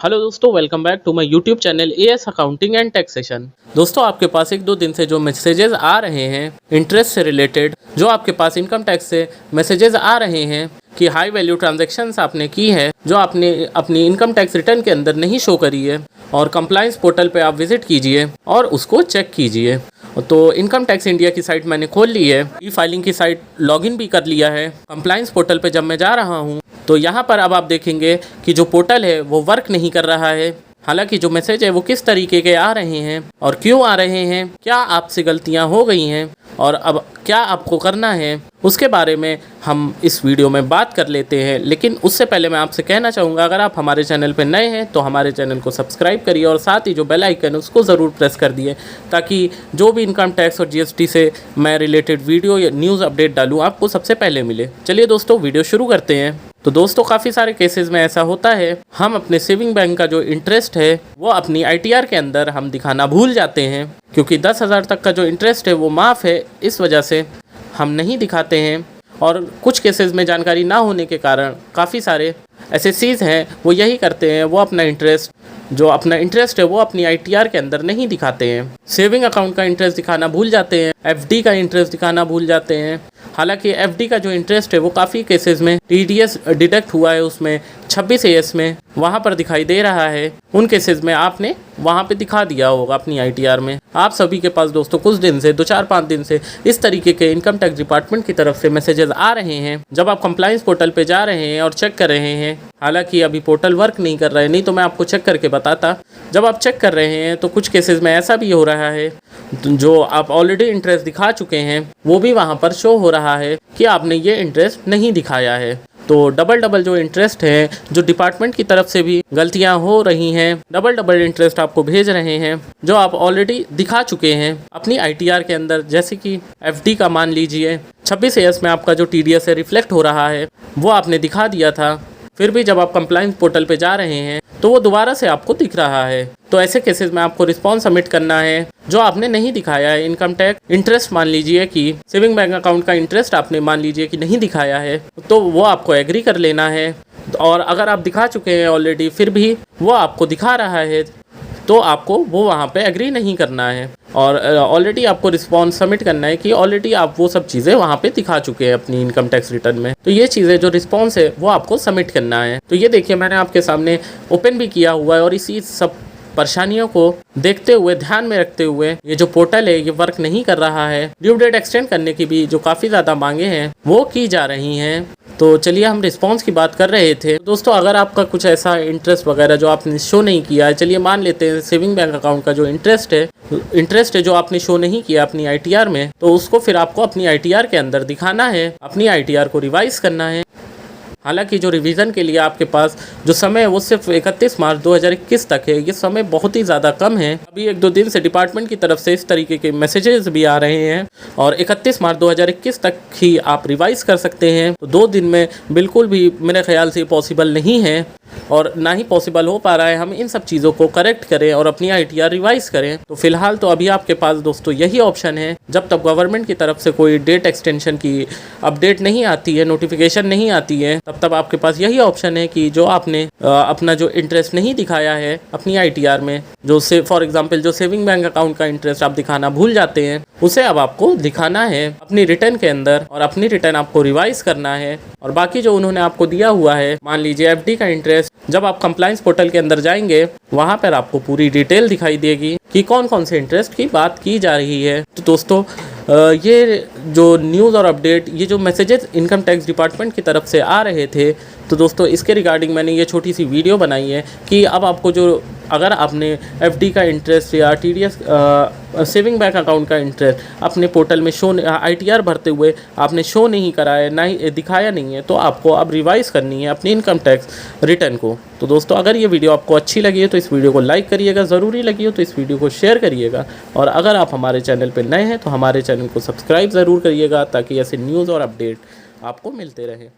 Hello दोस्तों, welcome back to my YouTube channel AS accounting and taxation. दोस्तों, आपके पास एक दो दिन से जो मैसेजेस आ रहे हैं इंटरेस्ट से रिलेटेड, जो आपके पास इनकम टैक्स से मैसेजेस आ रहे हैं कि हाई वैल्यू ट्रांजैक्शंस आपने की है जो आपने अपनी इनकम टैक्स रिटर्न के अंदर नहीं शो करी है, और कंप्लायंस पोर्टल पे आप विजिट कीजिए और उसको चेक कीजिए। तो इनकम टैक्स इंडिया की साइट मैंने खोल ली है, ई फाइलिंग की साइट लॉगिन भी कर लिया है। कंप्लायंस पोर्टल पे जब मैं जा रहा हूँ तो यहाँ पर अब आप देखेंगे कि जो पोर्टल है वो वर्क नहीं कर रहा है। हालांकि जो मैसेज है वो किस तरीके के आ रहे हैं और क्यों आ रहे हैं, क्या आपसे गलतियाँ हो गई हैं और अब क्या आपको करना है, उसके बारे में हम इस वीडियो में बात कर लेते हैं। लेकिन उससे पहले मैं आपसे कहना चाहूँगा, अगर आप हमारे चैनल पर नए हैं तो हमारे चैनल को सब्सक्राइब करिए और साथ ही जो बेल आइकन है उसको ज़रूर प्रेस कर दिए, ताकि जो भी इनकम टैक्स और जीएसटी से मैं रिलेटेड वीडियो या न्यूज़ अपडेट डालूँ आपको सबसे पहले मिले। चलिए दोस्तों, वीडियो शुरू करते हैं। तो दोस्तों, काफ़ी सारे केसेस में ऐसा होता है, हम अपने सेविंग बैंक का जो इंटरेस्ट है वो अपनी आईटीआर के अंदर हम दिखाना भूल जाते हैं, क्योंकि 10,000 तक का जो इंटरेस्ट है वो माफ़ है, इस वजह से हम नहीं दिखाते हैं। और कुछ केसेस में जानकारी ना होने के कारण काफ़ी सारे एसएससीज हैं वो यही करते हैं, वो अपना इंटरेस्ट है वो अपनी आईटीआर के अंदर नहीं दिखाते हैं। सेविंग अकाउंट का इंटरेस्ट दिखाना भूल जाते हैं, एफडी का इंटरेस्ट दिखाना भूल जाते हैं। हालांकि एफडी का जो इंटरेस्ट है वो काफ़ी केसेस में टीडीएस डिडक्ट हुआ है, उसमें 26 एएस में वहाँ पर दिखाई दे रहा है। उन केसेस में आपने वहाँ पे दिखा दिया होगा अपनी आईटीआर में। आप सभी के पास दोस्तों कुछ दिन से 2-4-5 दिन से इस तरीके के इनकम टैक्स डिपार्टमेंट की तरफ से मैसेजेस आ रहे हैं जब आप कंप्लायंस पोर्टल पे जा रहे हैं और चेक कर रहे हैं। हालांकि अभी पोर्टल वर्क नहीं कर रहा है, नहीं तो मैं आपको चेक करके बताता। जब आप चेक कर रहे हैं तो कुछ केसेस में ऐसा भी हो रहा है, जो आप ऑलरेडी इंटरेस्ट दिखा चुके हैं वो भी वहाँ पर शो हो रहा है कि आपने ये इंटरेस्ट नहीं दिखाया है। तो डबल जो इंटरेस्ट है, जो डिपार्टमेंट की तरफ से भी गलतियां हो रही हैं, डबल इंटरेस्ट आपको भेज रहे हैं जो आप ऑलरेडी दिखा चुके हैं अपनी आईटीआर के अंदर। जैसे कि एफडी का मान लीजिए 26 एएस में आपका जो टीडीएस है रिफ्लेक्ट हो रहा है, वो आपने दिखा दिया था, फिर भी जब आप कंप्लायंस पोर्टल पे जा रहे हैं तो वो दोबारा से आपको दिख रहा है। तो ऐसे केसेस में आपको रिस्पॉन्स सबमिट करना है जो आपने नहीं दिखाया है। इनकम टैक्स इंटरेस्ट मान लीजिए कि सेविंग बैंक अकाउंट का इंटरेस्ट आपने मान लीजिए कि नहीं दिखाया है, तो वो आपको एग्री कर लेना है। और अगर आप दिखा चुके हैं ऑलरेडी फिर भी वो आपको दिखा रहा है तो आपको वो वहाँ पे एग्री नहीं करना है, और ऑलरेडी आपको रिस्पॉन्स सबमिट करना है कि ऑलरेडी आप वो सब चीज़ें वहाँ पे दिखा चुके हैं अपनी इनकम टैक्स रिटर्न में। तो ये चीज़ें जो रिस्पॉन्स है वो आपको सबमिट करना है। तो ये देखिए, मैंने आपके सामने ओपन भी किया हुआ है, और इसी सब परेशानियों को देखते हुए, ध्यान में रखते हुए, ये जो पोर्टल है ये वर्क नहीं कर रहा है। ड्यू डेट एक्सटेंड करने की भी जो काफ़ी ज़्यादा मांगे हैं वो की जा रही हैं। तो चलिए, हम रिस्पांस की बात कर रहे थे। दोस्तों, अगर आपका कुछ ऐसा इंटरेस्ट वगैरह जो आपने शो नहीं किया है, चलिए मान लेते हैं सेविंग बैंक अकाउंट का जो इंटरेस्ट है जो आपने शो नहीं किया अपनी आईटीआर में, तो उसको फिर आपको अपनी आईटीआर के अंदर दिखाना है, अपनी आईटीआर को रिवाइज करना है। हालांकि जो रिवीजन के लिए आपके पास जो समय है वो सिर्फ 31 मार्च 2021 तक है। ये समय बहुत ही ज़्यादा कम है। अभी 1-2 दिन से डिपार्टमेंट की तरफ से इस तरीके के मैसेजेस भी आ रहे हैं, और 31 मार्च 2021 तक ही आप रिवाइज कर सकते हैं। तो 2 दिन में बिल्कुल भी मेरे ख्याल से पॉसिबल नहीं है, और ना ही पॉसिबल हो पा रहा है हम इन सब चीज़ों को करेक्ट करें और अपनी आईटीआर रिवाइज करें। तो फिलहाल तो अभी आपके पास दोस्तों यही ऑप्शन है, जब तक गवर्नमेंट की तरफ से कोई डेट एक्सटेंशन की अपडेट नहीं आती है, नोटिफिकेशन नहीं आती है, तब आपके पास यही ऑप्शन है कि जो आपने अपना जो इंटरेस्ट नहीं दिखाया है अपनी आईटीआर में, जो से फॉर एग्जांपल जो सेविंग बैंक अकाउंट का इंटरेस्ट आप दिखाना भूल जाते हैं, उसे अब आपको दिखाना है अपनी रिटर्न के अंदर, और अपनी रिटर्न आपको रिवाइज करना है। और बाकी जो उन्होंने आपको दिया हुआ है, मान लीजिए एफडी का इंटरेस्ट, जब आप कंप्लायंस पोर्टल के अंदर जाएंगे वहाँ पर आपको पूरी डिटेल दिखाई देगी कि कौन कौन से इंटरेस्ट की बात की जा रही है। तो दोस्तों, ये जो न्यूज़ और अपडेट, ये जो मैसेजेस इनकम टैक्स डिपार्टमेंट की तरफ से आ रहे थे, तो दोस्तों इसके रिगार्डिंग मैंने ये छोटी सी वीडियो बनाई है कि अब आपको जो, अगर आपने एफडी का इंटरेस्ट या टीडीएस सेविंग बैंक अकाउंट का इंटरेस्ट अपने पोर्टल में शो आईटीआर भरते हुए आपने शो नहीं कराया, ना ही दिखाया नहीं है, तो आपको अब रिवाइज करनी है अपनी इनकम टैक्स रिटर्न को। तो दोस्तों, अगर ये वीडियो आपको अच्छी लगी है तो इस वीडियो को लाइक करिएगा, ज़रूरी लगी हो तो इस वीडियो को शेयर करिएगा, और अगर आप हमारे चैनल पर नए हैं तो हमारे चैनल को सब्सक्राइब ज़रूर करिएगा, ताकि ऐसे न्यूज़ और अपडेट आपको मिलते रहें।